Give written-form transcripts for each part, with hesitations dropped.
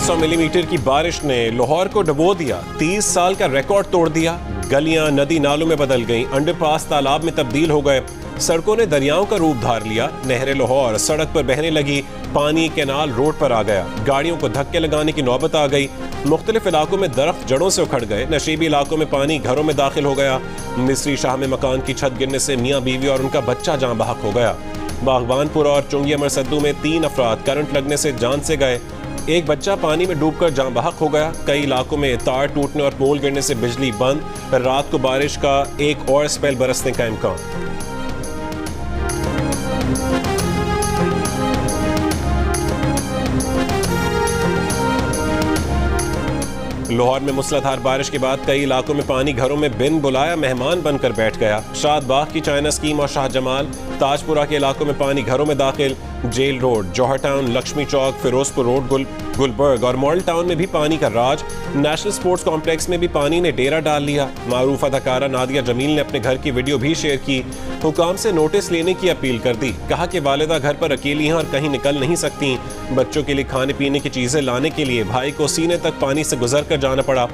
800 millimetre की बारिश ने लाहौर को डुबो दिया। 30 साल का रिकॉर्ड तोड़ दिया। गलियां नदी नालों में बदल गईं, अंडरपास तालाब में तब्दील हो गए, सड़कों ने दरियाओं का रूप धार लिया। नहर लाहौर सड़क पर बहने लगी, पानी कैनाल रोड पर आ गया, गाड़ियों को धक्के लगाने की नौबत आ गई। मुख्तलिफ इलाकों में दरख्त जड़ों से उखड़ गए, नशीबी इलाकों में पानी घरों में दाखिल हो गया। मिस्री शाह में मकान की छत गिरने से मियाँ बीवी और उनका बच्चा जान बहक हो गया। बागबानपुर और चुंगी अमर सद्दू में 3 अफराद करंट लगने से जान से गए। एक बच्चा पानी में डूबकर जान बहक हो गया। कई इलाकों में तार टूटने और पोल गिरने से बिजली बंद। रात को बारिश का एक और स्पेल बरसने का इम्कान। लाहौर में मूसलाधार बारिश के बाद कई इलाकों में पानी घरों में बिन बुलाया मेहमान बनकर बैठ गया। शाद बाग की चाइना स्कीम और शाह जमाल, ताजपुरा के इलाकों में पानी घरों में दाखिल। जेल रोड, जौहर टाउन, लक्ष्मी चौक, फिरोजपुर रोड, गुलबर्ग और मॉडल टाउन में भी पानी का राज। नेशनल स्पोर्ट्स कॉम्प्लेक्स में भी पानी ने डेरा डाल लिया। मारूफ अदाकारा नादिया जमील ने अपने घर की वीडियो भी शेयर की। हुकाम से नोटिस लेने की अपील कर दी। कहा कि वालिदा घर पर अकेली हैं और कहीं निकल नहीं सकती। बच्चों के लिए खाने पीने की चीजें लाने के लिए भाई को सीने तक पानी से गुजर कर जाना पड़ा।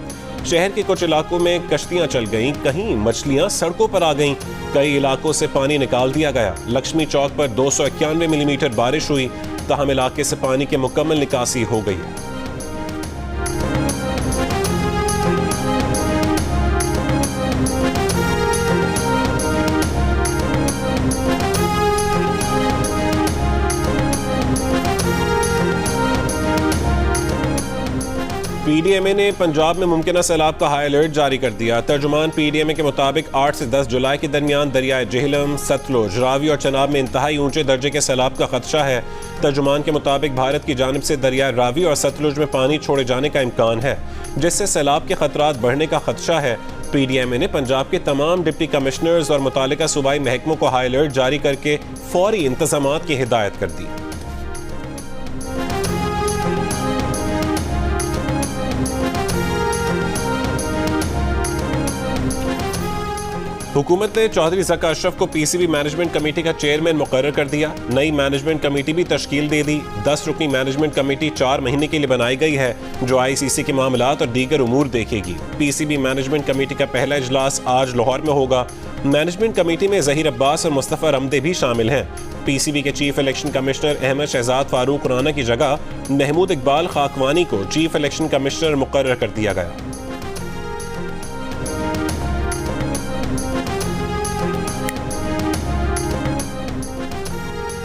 शहर के कुछ इलाकों में कश्तियां चल गईं, कहीं मछलियां सड़कों पर आ गईं, कई इलाकों से पानी निकाल दिया गया। लक्ष्मी चौक पर 291 मिलीमीटर बारिश हुई, तहम इलाके से पानी की मुकम्मल निकासी हो गई। पीडीएमए ने पंजाब में मुमकिन सैलाब का हाई अलर्ट जारी कर दिया। तर्जुमान पीडीएमए के मुताबिक 8 से 10 जुलाई के दरमियान दरियाए जेहलम, सतलुज, रावी और चनाब में इंतहाई ऊंचे दर्जे के सैलाब का खदशा है। तर्जुमान के मुताबिक भारत की जानिब से दरियाए रावी और सतलुज में पानी छोड़े जाने का इम्कान है, जिससे सैलाब के खतरात बढ़ने का खदशा है। पीडीएमए ने पंजाब के तमाम डिप्टी कमिश्नर्स और मुतालिका सूबाई महकमों को हाई अलर्ट जारी करके फौरी इंतजामात की हिदायत कर दी। हुकूमत ने चौधरी ज़का अशरफ को पीसीबी मैनेजमेंट कमेटी का चेयरमैन मुकर्रर कर दिया। नई मैनेजमेंट कमेटी भी तश्कील दे दी। 10 रुकनी मैनेजमेंट कमेटी 4 महीने के लिए बनाई गई है, जो आईसीसी के मामलात और दीगर उमूर देखेगी। पीसीबी मैनेजमेंट कमेटी का पहला इजलास आज लाहौर में होगा। मैनेजमेंट कमेटी में ज़हीर अब्बास और मुस्तफ़ा रमदे भी शामिल हैं। पीसीबी के chief election commissioner Ahmad Shahzad Farooq Rana की जगह महमूद इकबाल खाकवानी को चीफ इलेक्शन कमिश्नर मुकर्रर कर दिया गया।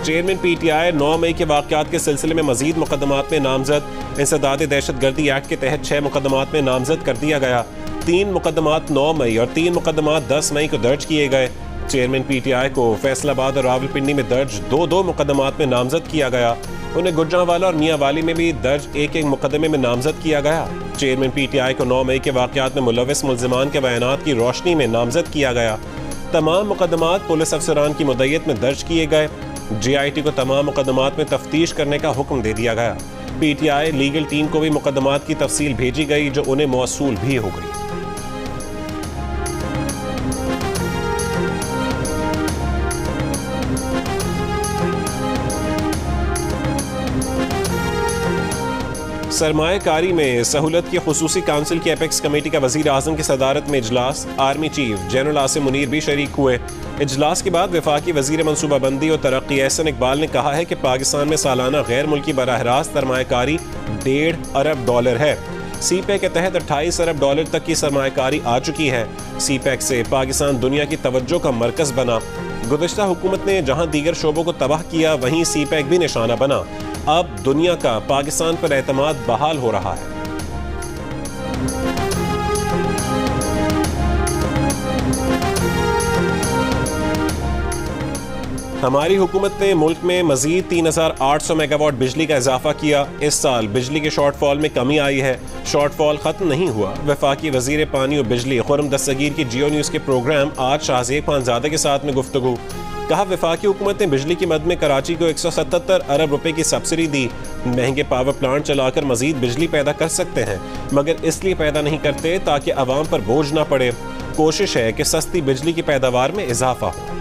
चेयरमैन पीटीआई 9 मई के वाक़यात के सिलसिले में मजीद मुकदमात में नामजद। इंसदाद दहशतगर्दी एक्ट के तहत 6 मुकदमात में नामजद कर दिया गया। 3 मुकदमात 9 मई और 3 मुकदमात 10 मई को दर्ज किए गए। चेयरमैन पीटीआई को फैसलाबाद और रावलपिंडी में दर्ज 2-2 मुकदमात में नामजद किया गया। उन्हें गुजरांवाला और मियांवाली में भी दर्ज एक मुकदमे में नामजद किया गया। चेयरमैन पीटीआई को 9 मई के वाक़यात में मुलविस मुल्ज़िमान के बयानात की रोशनी में नामजद किया गया। तमाम मुकदमात पुलिस अफसरान की मुद्दत में दर्ज किए गए। जीआईटी को तमाम मुकदमात में तफ्तीश करने का हुक्म दे दिया गया। पीटीआई लीगल टीम को भी मुकदमात की तफसील भेजी गई, जो उन्हें मौसूल भी हो गई। सरमायाकारी में सहूलत की खुसूसी काउंसिल की एपेक्स कमेटी का वज़ीर आज़म की सदारत में इजलास। Army chief general Asim Munir भी शरीक हुए। इजलास के बाद वफाकी वज़ीर मनसूबाबंदी और तरक्की एहसन इकबाल ने कहा है कि पाकिस्तान में सालाना गैर मुल्की बराह रास्त सरमायाकारी $1.5 अरब है। सीपैक के तहत $28 अरब तक की सरमायाकारी आ चुकी है। सीपैक से पाकिस्तान दुनिया की तवज्जो का मरकज बना। गुज़िश्ता हुकूमत ने जहां दीगर शोबों को तबाह किया, वहीं सीपैक भी निशाना बना। अब दुनिया का पाकिस्तान पर एतमाद बहाल हो रहा है। हमारी हुकूमत ने मुल्क में मजीद 3800 मेगावाट बिजली का इजाफा किया। इस साल बिजली के शॉर्टफॉल में कमी आई है। शॉर्टफॉल खत्म नहीं हुआ। वफाकी वजीर पानी और बिजली खुर्रम दस्तगीर की जियो न्यूज़ के प्रोग्राम आज शाहज़ेब खानज़ादा के साथ में गुफ्तगू। कहा, वफाकी हुकूमत ने बिजली की मद में कराची को 177 अरब रुपए की सब्सिडी दी। महंगे पावर प्लांट चलाकर मजीद बिजली पैदा कर सकते हैं, मगर इसलिए पैदा नहीं करते ताकि आवाम पर बोझ ना पड़े। कोशिश है कि सस्ती बिजली की पैदावार में इजाफा हो।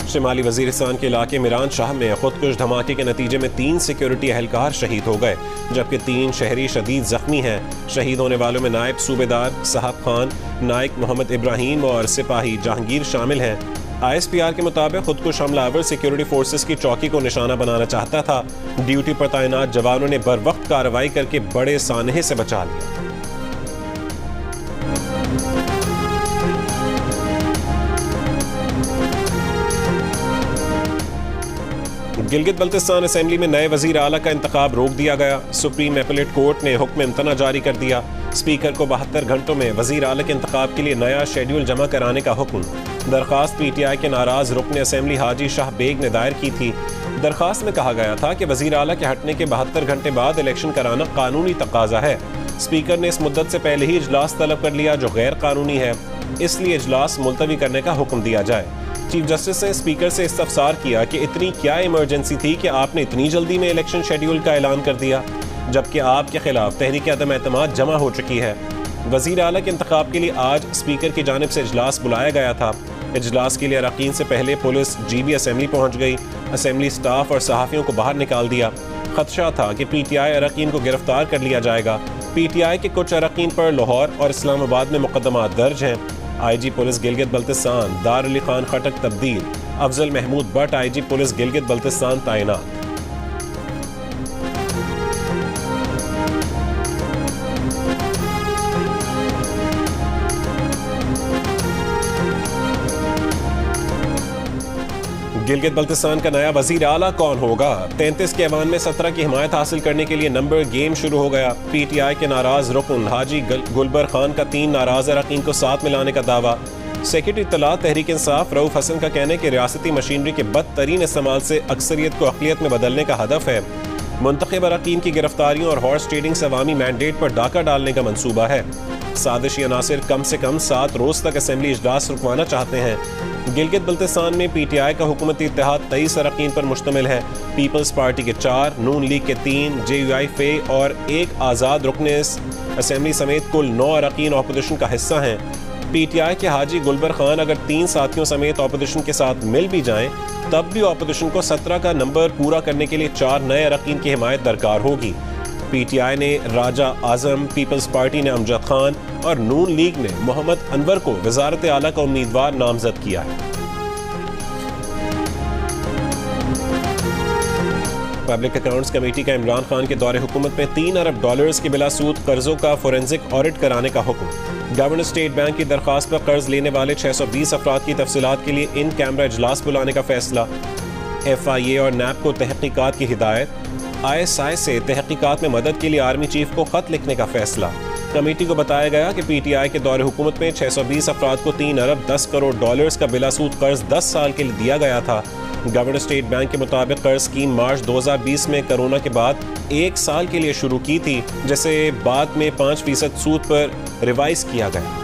शिमाली वजीरिस्तान के इलाके मिरान शाह में खुदकुश धमाके के नतीजे में 3 सिक्योरिटी एहलकार शहीद हो गए, जबकि 3 शहरी शदीद जख्मी हैं। शहीद होने वालों में नायब सूबेदार साहब खान, नायक मोहम्मद इब्राहिम और सिपाही जहांगीर शामिल हैं। ISPR के मुताबिक खुदकुश हमलावर सिक्योरिटी फोर्सेस की चौकी को निशाना बनाना चाहता था। ड्यूटी पर तैनात जवानों ने बर वक्त कार्रवाई करके बड़े सानहे से बचा लिया। गिलगित बल्तिस्तान असेंबली में नए वजीर आला का इंतखाब रोक दिया गया। सुप्रीम एपलेट कोर्ट ने हुक्म इम्तना जारी कर दिया। स्पीकर को 72 घंटों में वजीर आला के इंतखाब के लिए नया शेड्यूल जमा कराने का हुक्म। दरखास्त PTI के नाराज रुकन असेंबली हाजी शाह बेग ने दायर की थी। दरखास्त में कहा गया था कि वजीर आला के हटने के 72 घंटे बाद इलेक्शन कराना कानूनी तकाजा है। स्पीकर ने इस मुद्दत से पहले ही इजलास तलब कर लिया जो गैर कानूनी है, इसलिए इजलास मुलतवी करने का हुक्म दिया जाए। चीफ जस्टिस ने स्पीकर से इस्तफसार किया कि इतनी क्या इमरजेंसी थी कि आपने इतनी जल्दी में इलेक्शन शेड्यूल का ऐलान कर दिया, जबकि आपके खिलाफ तहरीक अदम एतमाद जमा हो चुकी है। वजीर आला के इंतखाब के लिए आज स्पीकर की जानिब से इजलास बुलाया गया था। इजलास के लिए अरकान से पहले पुलिस GB असेंबली पहुंच गई। असेंबली स्टाफ और सहाफ़ियों को बाहर निकाल दिया। खदशा था कि PTI अरकान को गिरफ्तार कर लिया जाएगा। PTI के कुछ अरकान पर लाहौर और इस्लामाबाद में मुकदमात दर्ज हैं। IG पुलिस गिलगित बल्तिस्तान दार अली खान खटक तब्दील, अफजल महमूद बट IG पुलिस गिलगित बल्तिस्तान तैनात। गिलगित बल्तिस्तान का नया वजीर आला कौन होगा? 33 के ऐवान में 17 की हिमायत हासिल करने के लिए नंबर गेम शुरू हो गया। PTI के नाराज रुकन हाजी गुलबर खान का 3 नाराज अरकान को साथ मिलाने का दावा। सेक्रेटरी इत्तला तहरीक इंसाफ रऊफ हसन का कहना है कि रियासती मशीनरी के बदतरीन इस्तेमाल से अक्सरियत को अक़लियत में बदलने का हदफ है। मुंतखब अरकान की गिरफ्तारियों और हॉर्स ट्रेडिंग से अवामी मैंडेट पर डाका डालने का मंसूबा है। साजिशी अनासिर कम से कम 7 रोज तक असेंबली इजलास रुकवाना चाहते हैं। गिलगित बल्तिस्तान में PTI का हुकूमती इत्तेहाद 23 अरकान पर मुश्तमिल है। पीपल्स पार्टी के 4, नून लीग के 3, JUI फे और 1 आज़ाद रुकन असेंबली समेत कुल 9 अरकान अपोजिशन का हिस्सा हैं। PTI के हाजी गुलबर खान अगर 3 साथियों समेत अपोजिशन के साथ मिल भी जाएं, तब भी अपोजिशन को 17 का नंबर पूरा करने के लिए 4 नए अरकान की हिमायत दरकार होगी। PTI ने राजा आजम, पीपल्स पार्टी ने अमजद खान और नून लीग ने मोहम्मद अनवर को वजारत आला का उम्मीदवार नामजद किया है। पब्लिक अकाउंट्स कमेटी का इमरान खान के दौरे हुकूमत में $3 अरब के बिलासूद कर्जों का फोरेंसिक ऑडिट कराने का हुक्म। गवर्नर स्टेट बैंक की दरखास्त पर कर्ज लेने वाले 620 अफराद की तफसीलात के लिए इन कैमरा इजलास बुलाने का फैसला। FIA और NAB को तहकीकात की हिदायत। ISI से तहकीकात में मदद के लिए आर्मी चीफ को खत लिखने का फैसला। कमेटी को बताया गया कि PTI के दौरे हुकूमत में 620 अफराद को $3 अरब 10 करोड़ का बिलासूद कर्ज 10 साल के लिए दिया गया था। गवर्नर स्टेट बैंक के मुताबिक कर्ज स्कीम मार्च 2020 में कोरोना के बाद 1 साल के लिए शुरू की थी, जिसे बाद में 5% सूद पर रिवाइज किया गया।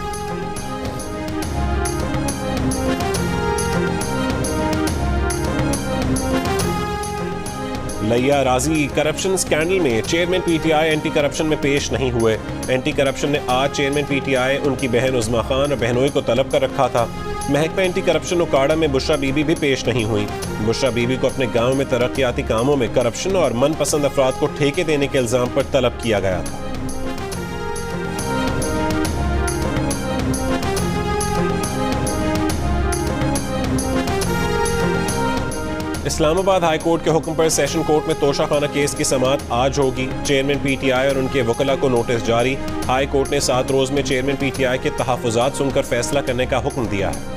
लिया राजी करप्शन स्कैंडल में चेयरमैन PTI एंटी करप्शन में पेश नहीं हुए। एंटी करप्शन ने आज चेयरमैन PTI उनकी बहन उज़मा खान और बहनोई को तलब कर रखा था। महकमा एंटी करप्शन उकाड़ा में बुशरा बीबी भी पेश नहीं हुई। बुशरा बीबी को अपने गांव में तरक्याती कामों में करप्शन और मनपसंद अफराद को ठेके देने के इल्जाम पर तलब किया गया था। इस्लामाबाद हाई कोर्ट के हुक्म पर सेशन कोर्ट में तोशाखाना केस की समाअत आज होगी। चेयरमैन PTI और उनके वकला को नोटिस जारी। हाई कोर्ट ने 7 रोज में चेयरमैन PTI के तहफ़्फ़ुज़ात सुनकर फैसला करने का हुक्म दिया है।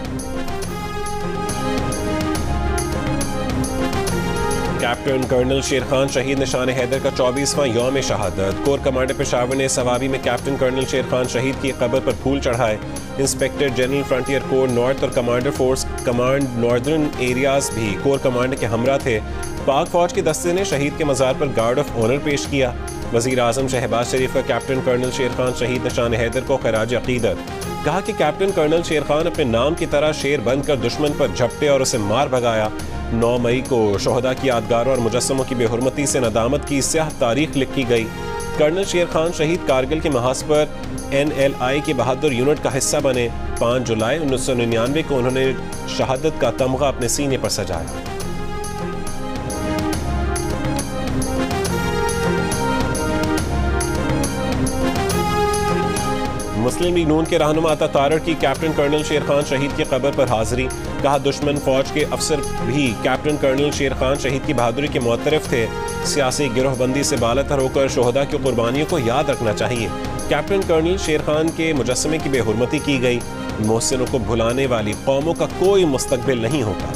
कैप्टन कर्नल शेर खान शहीद निशान हैदर का 24वां यौम शहादत। कोर कमांडर पेशावर ने सवाबी में कैप्टन कर्नल शेर खान शहीद की कब्र पर फूल चढ़ाए। Inspector general frontier corps north और commander force command northern areas भी कोर कमांडर के हमरा थे। पाक फौज के दस्ते ने शहीद के मज़ार पर गार्ड ऑफ ऑनर पेश किया। वज़ीर आज़म शहबाज शरीफ का कैप्टन कर्नल शेर खान शहीद निशान हैदर को खराज अकीदत। कहा कि कैप्टन कर्नल शेर खान अपने नाम की तरह शेर बनकर दुश्मन पर झपटे और उसे मार भगाया। 9 मई को शोहदा की यादगारों और मुजस्समों की बेहुरमती से नदामत की स्याह तारीख लिखी गई। कर्नल शेर खान शहीद कारगिल के महाज पर NLI के बहादुर यूनिट का हिस्सा बने। 5 जुलाई 1999 को उन्होंने शहादत का तमगा अपने सीने पर सजाया। मुस्लिम लीग नून के रहनुमा अता तारड़ की कैप्टन कर्नल शेर खान शहीद की कब्र पर हाजिरी। कहा, दुश्मन फौज के अफसर भी कैप्टन कर्नल शेर खान शहीद की बहादुरी के मुअत्तरिफ थे। सियासी गिरोहबंदी से बालातर होकर शोहदा की कुर्बानियों को याद रखना चाहिए। कैप्टन कर्नल शेर खान के मुजस्समे की बेहुरमती की गई। मोहसिनों को भुलाने वाली कौमों का कोई मुस्तकबिल नहीं होता।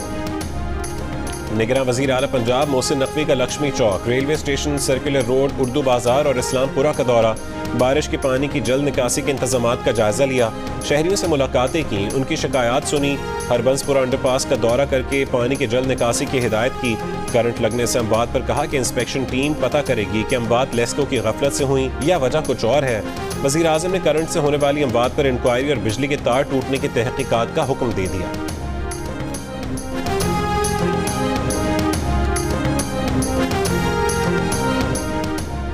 निगरान वजीर आला पंजाब मोहसिन नकवी का Lakshmi Chowk, railway station, circular road, Urdu Bazaar और इस्लामपुरा का दौरा। बारिश के पानी की जल्द निकासी के इंतजामात का जायजा लिया। शहरियों से मुलाकातें की, उनकी शिकायत सुनी। हरबंसपुरा अंडरपास का दौरा करके पानी की जल्द निकासी की हिदायत की। करंट लगने से अमवात पर कहा कि इंस्पेक्शन टीम पता करेगी कि अमवात लेस्को की गफलत से हुई या वजह कुछ और है। वजीर आजम ने करंट से होने वाली अमवात पर इंक्वायरी और बिजली के तार टूटने की तहकीकात का हुक्म दे दिया।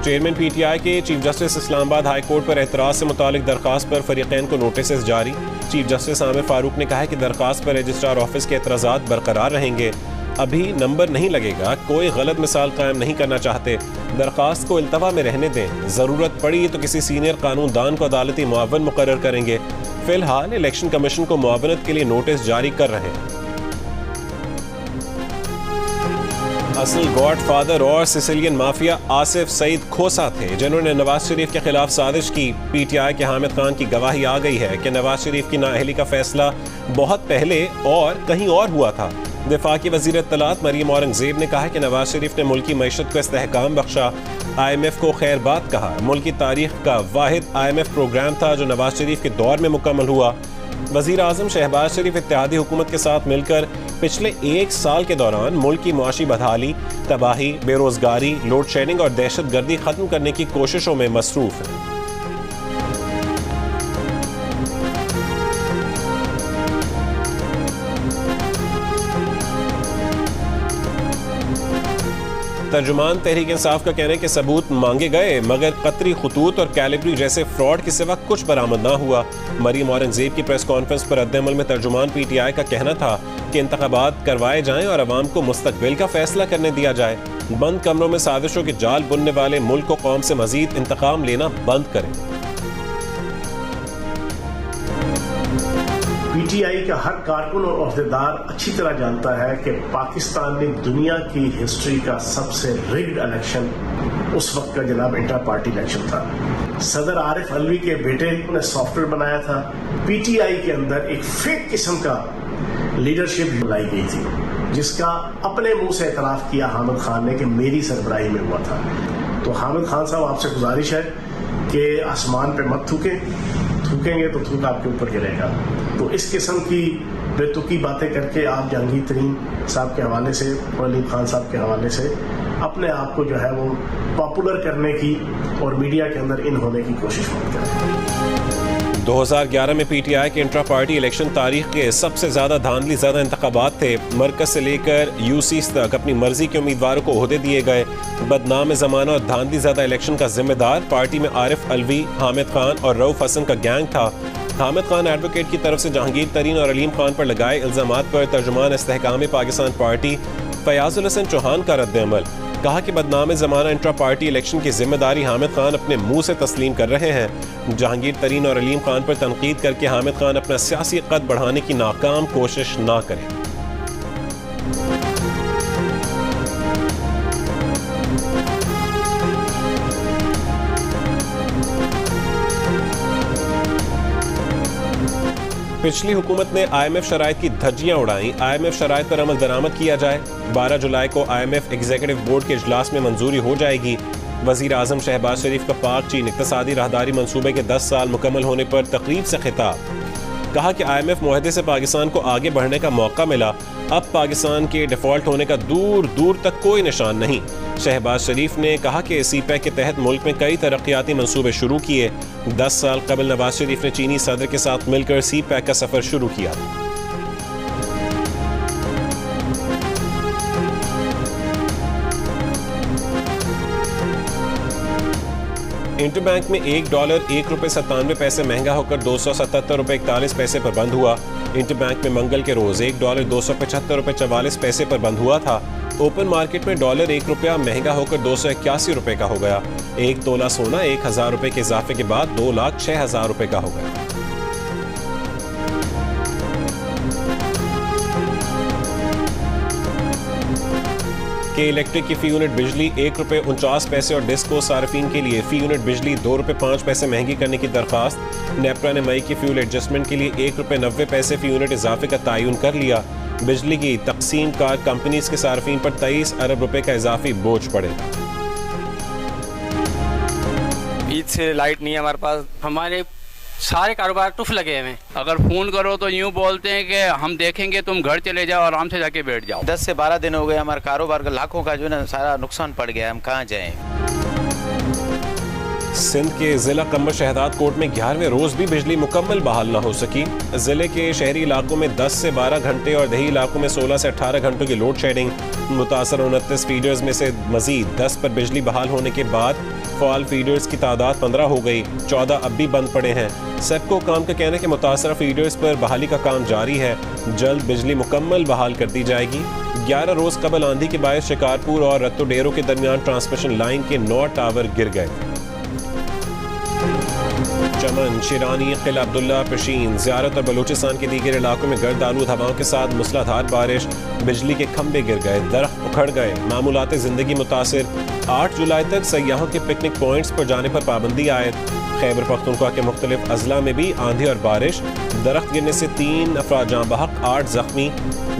चेयरमैन PTI के chief justice Islamabad high court पर एतराज़ से मुतालिक दरखास्त पर फरीक़ैन को नोटिस जारी। चीफ जस्टिस आमिर फारूक ने कहा है कि दरखास्त पर रजिस्ट्रार ऑफिस के एतराज़ात बरकरार रहेंगे। अभी नंबर नहीं लगेगा, कोई गलत मिसाल कायम नहीं करना चाहते। दरखास्त को इल्तवा में रहने दें, ज़रूरत पड़ी तो किसी सीनियर कानूनदान को अदालती मुआवन मुकर्रर करेंगे। फिलहाल इलेक्शन कमीशन को मुआवनत के लिए नोटिस जारी कर रहे हैं। असल गॉड फादर और सिसिलियन माफिया आसिफ सईद खोसा थे, जिन्होंने नवाज शरीफ के खिलाफ साजिश की। PTI के हामिद खान की गवाही आ गई है कि नवाज शरीफ की नाअहली का फैसला बहुत पहले और कहीं और हुआ था। दिफा की वजीर इत्तलात मरीम औरंगजेब ने कहा कि नवाज शरीफ ने मुल्की मईशत को इस्तेहकाम बख्शा। IMF को खैर बात कहा। मुल्क की तारीख का वाहिद IMF प्रोग्राम था जो नवाज शरीफ के दौर में मुकम्मल हुआ। वजीर आजम शहबाज शरीफ इत्तेहादी हुकूमत के साथ मिलकर पिछले 1 साल के दौरान मुल्क की मुआशी बदहाली, तबाही, बेरोजगारी, लोड शेडिंग और दहशत गर्दी खत्म करने की कोशिशों में मसरूफ है। तर्जुमान तहरीक इंसाफ का कहना है कि सबूत मांगे गए मगर कतरी खतूत और कैलिब्री जैसे फ्रॉड के सिवा कुछ बरामद ना हुआ। मरीम औरंगजेब की प्रेस कॉन्फ्रेंस पर रद्द-ए-अमल में तर्जुमान PTI का कहना था कि इंतखाबात करवाए जाएं और अवाम को मुस्तकबिल का फैसला करने दिया जाए। बंद कमरों में साजिशों के जाल बुनने वाले मुल्क को कौम से मजीद इंतकाम लेना बंद करें। PTI का हर कारकुन और अहदेदार अच्छी तरह जानता है कि पाकिस्तान में दुनिया की हिस्ट्री का सबसे रिग्ड इलेक्शन उस वक्त का जनाब इंटर पार्टी इलेक्शन था। सदर आरिफ अलवी के बेटे ने सॉफ्टवेयर बनाया था। PTI के अंदर एक फेक किस्म का लीडरशिप लाई गई थी, जिसका अपने मुंह से एतराफ किया हामिद खान ने कि मेरी सरबराही में हुआ था। तो हामिद खान साहब, आपसे गुजारिश है कि आसमान पे मत थूकेंगे तो थूक आपके ऊपर गिरेगा। तो इस किस्म की बेतुकी बातें करके आप जहांगीर तरीन साहब के हवाले से, वलीद खान साहब के हवाले से अपने आप को जो है वो पॉपुलर करने की और मीडिया के अंदर इन होने की कोशिश मत करें। 2011 में PTI के इंट्रा पार्टी इलेक्शन तारीख के सबसे ज्यादा धांधली ज़्यादा इंतखाबात थे। मरकज से लेकर UCs तक अपनी मर्जी के उम्मीदवारों को ओहदे दिए गए। बदनाम जमाना और धांधली ज़्यादा इलेक्शन का जिम्मेदार पार्टी में आरिफ अलवी, हामिद खान और रऊफ हसन का गैंग था। हामिद खान एडवोकेट की तरफ से जहांगीर तरीन और अलीम खान पर लगाए इल्जामात पर तर्जुमान इस्तेहकाम पाकिस्तान पार्टी फयाजुल हसन चौहान का रद्द-ए-अमल। कहा कि बदनाम ज़माना इंट्रा पार्टी इलेक्शन की जिम्मेदारी हामिद खान अपने मुंह से तस्लीम कर रहे हैं। जहांगीर तरीन और अलीम खान पर तनकीद करके हामिद खान अपना सियासी कद बढ़ाने की नाकाम कोशिश ना करें। पिछली हुकूमत ने IMF शराइत की धज्जियां उड़ाई। IMF शराइत पर अमल दरामद किया जाए। 12 जुलाई को IMF एग्जीक्यूटिव बोर्ड के इजलास में मंजूरी हो जाएगी। वजीर आजम शहबाज शरीफ का पाक चीन इक्तसादी राहदारी मंसूबे के 10 साल मुकम्मल होने पर तकरीब से खिताब। कहा कि IMF मुआहदे से पाकिस्तान को आगे बढ़ने का मौका मिला। अब पाकिस्तान के डिफॉल्ट होने का दूर दूर तक कोई निशान नहीं। शहबाज शरीफ ने कहा कि CPEC के तहत मुल्क में कई तरक्याती मंसूबे शुरू किए। 10 साल कबल नवाज शरीफ ने चीनी सदर के साथ मिलकर CPEC का सफर शुरू किया। इंटरबैंक में $1 ₹1.97 महंगा होकर $277.41 पर बंद हुआ। इंटरबैंक में मंगल के रोज $1 $275.44 पर बंद हुआ था। ओपन मार्केट में डॉलर ₹1 महंगा होकर $281 का हो गया। एक तोला सोना $1,000 के इजाफे के बाद $2,06,000 का हो गया। के इलेक्ट्रिक की फी यूनिट बिजली ₹1.49 और डिस्को सार्फिन के लिए फी यूनिट बिजली ₹2.05 महंगी करने की दरखास्त। नेपरा ने मई की फ्यूल एडजस्टमेंट के लिए ₹1.90 फी यूनिट इजाफे का तयन कर लिया। बिजली की तकसीम कार कंपनीज के सार्फिन पर ₹23 अरब का इजाफी बोझ पड़ेगा। ईद से लाइट नहीं है हमारे पास, हमारे सारे कारोबार टुफ लगे हुए हैं। अगर फ़ोन करो तो यूँ बोलते हैं कि हम देखेंगे, तुम घर चले जाओ, आराम से जाके बैठ जाओ। 10 से 12 दिन हो गए, हमारे कारोबार का लाखों का जो है ना सारा नुकसान पड़ गया है, हम कहाँ जाएं। सिंध के जिला कमर शहदाद कोट में 11वें रोज भी बिजली मुकम्मल बहाल न हो सकी। जिले के शहरी इलाकों में 10 से 12 घंटे और दही इलाकों में 16 से 18 घंटों की लोड शेडिंग। मुतासर 29 फीडर्स में से मजीद 10 पर बिजली बहाल होने के बाद फॉल फीडर्स की तादाद 15 हो गई, 14 अब भी बंद पड़े हैं। सेप्को काम का कहना है कि मुतासरा फीडर्स पर बहाली का काम जारी है, जल्द बिजली मुकम्मल बहाल कर दी जाएगी। 11 रोज कबल आंधी के बायस शिकारपुर और रत्तो डेरो के दरमियान ट्रांसमिशन लाइन के 9 टावर गिर गए। चमन, शिरानी, किला अब्दुल्ला, पशीन, ज़ियारत और बलूचिस्तान के दीगर इलाकों में गर्द आलूद हवाओं के साथ मूसलाधार बारिश, बिजली के खंभे गिर गए, दरख्त उखड़ गए, मामूलात ज़िंदगी मुतासिर। 8 जुलाई तक सयाहों के पिकनिक पॉइंट्स पर जाने पर पाबंदी आयद। खैबर पख्तूनख्वा के मुख्तलिफ अजला में भी आंधी और बारिश, दरख्त गिरने से 3 अफराद जाँ बहक, 8 जख्मी।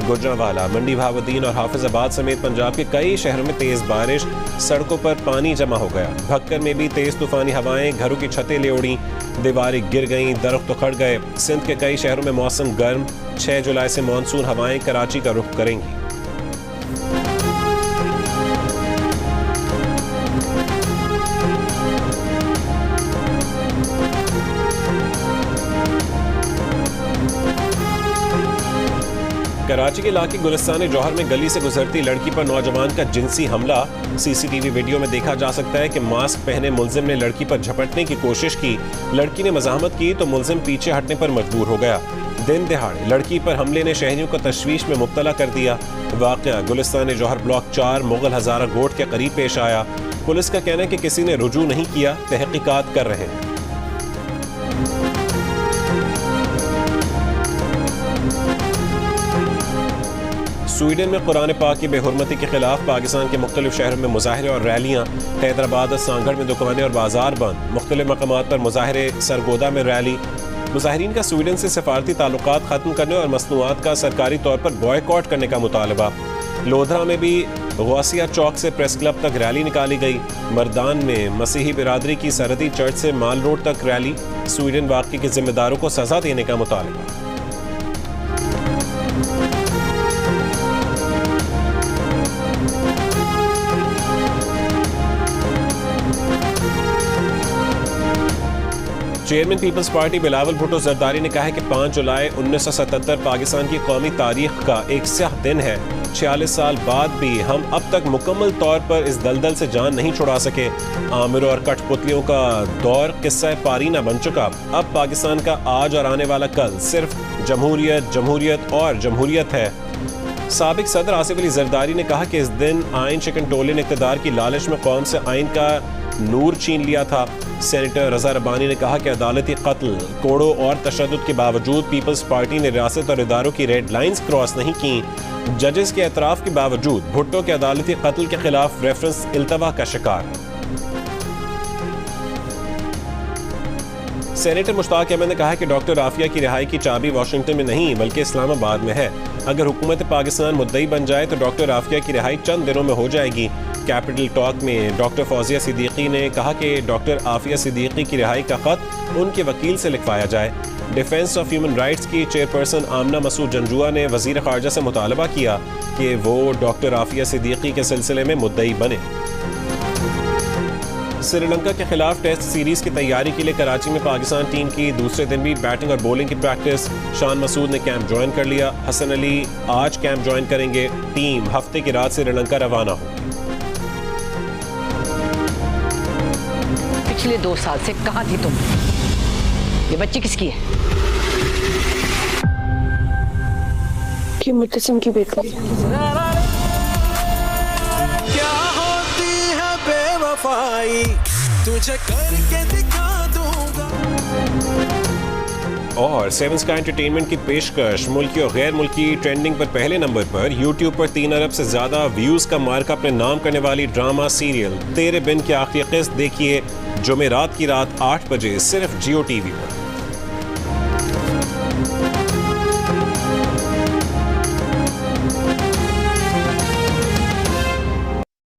गुजरांवाला, मंडी बहाउद्दीन और हाफिजाबाद समेत पंजाब के कई शहरों में तेज बारिश, सड़कों पर पानी जमा हो गया। भक्कर में भी तेज तूफानी हवाएं, घरों की छतें ले उड़ी, दीवारें गिर गईं, दरख्त उखड़ गए। सिंध के कई शहरों में मौसम गर्म, 6 जुलाई से मानसून हवाएं कराची का रुख करेंगी। कराची के इलाके गुलिस्तान जौहर में गली से गुजरती लड़की पर नौजवान का जिनसी हमला। सीसीटीवी वीडियो में देखा जा सकता है कि मास्क पहने मुलजिम ने लड़की पर झपटने की कोशिश की। लड़की ने मज़ाहमत की तो मुलजिम पीछे हटने पर मजबूर हो गया। दिन दिहाड़े लड़की पर हमले ने शहरियों को तशवीश में मुब्तला कर दिया। वाक़या गुलिस्तान जौहर ब्लॉक 4 मुगल हज़ारा गोट के करीब पेश आया। पुलिस का कहना है कि किसी ने रुजू नहीं किया, तहकीकात कर रहे हैं। स्वीडन में कुरान पाक की बेहुरमती के खिलाफ पाकिस्तान के मुख्तलिफ शहरों में मुजाहरे और रैलियाँ। हैदराबाद और सांगढ़ में दुकानें और बाजार बंद, मुख्तलिफ मकामात पर मुजाहरे। सरगोदा में रैली। मुजाहिरीन का स्वीडन से सफारती ताल्लुकात ख़त्म करने और मसनूआत का सरकारी तौर पर बॉयकॉट करने का मुतालबा। लोधरा में भी गौसिया चौक से प्रेस क्लब तक रैली निकाली गई। मर्दान में मसीही बिरादरी की सरहदी चर्च से माल रोड तक रैली। स्वीडन वाक़े के जिम्मेदारों को सजा देने का मुतालबा। Chairman peoples party Bilawal Bhutto Zardari ने कहा है कि 5 जुलाई 1977 पाकिस्तान की कौमी तारीख का एक स्याह दिन है। 46 साल बाद भी हम अब तक मुकम्मल तौर पर इस दलदल से जान नहीं छुड़ा सके। आमिरों और कठपुतलियों का दौर किस्सा पारीना बन चुका। अब पाकिस्तान का आज और आने वाला कल सिर्फ जमहूरियत, जमहूरियत और जमहूरियत है। साबिक सदर आसिफ अली जरदारी ने कहा कि इस दिन आइन शिकन टोले ने इक़्तिदार की लालच में कौम से आइन का नूर छीन लिया था। सेनेटर रजा रब्बानी ने कहा कि अदालती कत्ल, कोड़ों और तशद्दुद के बावजूद पीपल्स पार्टी ने रियासत और इदारों की रेड लाइंस क्रॉस नहीं की। जजेस के एतराफ़ के बावजूद भुट्टो के अदालती कत्ल के खिलाफ रेफरेंस इल्तवा का शिकार। सेनेटर मुश्ताक अहमद ने कहा कि डॉक्टर आफिया की रिहाई की चाबी वाशिंगटन में नहीं बल्कि इस्लामाबाद में है। अगर हुकूमत पाकिस्तान मुद्दई बन जाए तो डॉक्टर आफिया की रिहाई चंद दिनों में हो जाएगी। कैपिटल टॉक में डॉक्टर फौजिया सिद्दीकी ने कहा कि डॉक्टर आफिया सिद्दीकी की रिहाई का खत उनके वकील से लिखवाया जाए। डिफेंस ऑफ ह्यूमन राइट्स की चेयरपर्सन आमना मसूद जंजुआ ने वजीर खारजा से मुतालबा किया कि वो डॉक्टर आफिया सिद्दीकी के सिलसिले में मुद्दई बने। श्रीलंका के खिलाफ टेस्ट सीरीज की तैयारी के लिए कराची में पाकिस्तान टीम की दूसरे दिन भी बैटिंग और बॉलिंग की प्रैक्टिस। शान मसूद ने कैंप ज्वाइन कर लिया। हसन अली आज कैंप ज्वाइन करेंगे। टीम हफ्ते की रात श्रीलंका रवाना हो। पिछले 2 साल से कहाँ थी तुम? ये बच्ची किसकी है? ये मुतसिम की बेटी। क्या होती है बेवफाई, तुझे करके दिखा दूंगा। और 7 स्काई एंटरटेनमेंट की पेशकश मुल्की और गैर मुल्की ट्रेंडिंग पर पहले नंबर पर। यूट्यूब पर 3 अरब से ज्यादा व्यूज का मार्का अपने नाम करने वाली ड्रामा सीरियल तेरे बिन की आखिरी किस्त देखिए जुमेरात की रात 8 बजे सिर्फ जियो टीवी पर।